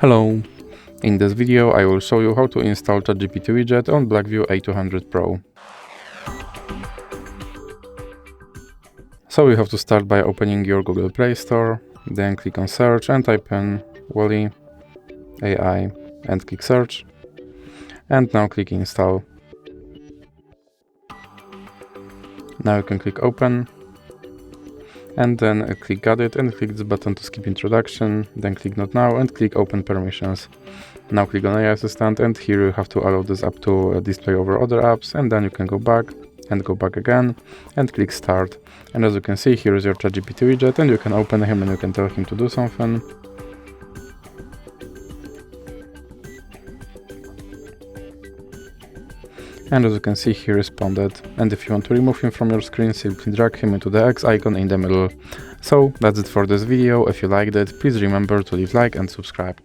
Hello! In this video I will show you how to install ChatGPT Widget on Blackview A200 Pro. So you have to start by opening your Google Play Store, then click on search and type in Wally AI and click search, and now click install. Now you can click open and then click got it and click this button to skip introduction, then click not now and click open permissions. Now click on AI assistant and here you have to allow this app to display over other apps, and then you can go back and go back again and click start. And as you can see, here is your ChatGPT widget and you can open him and you can tell him to do something. And as you can see, he responded. And if you want to remove him from your screen, simply drag him into the X icon in the middle. So that's it for this video. If you liked it, please remember to leave like and subscribe.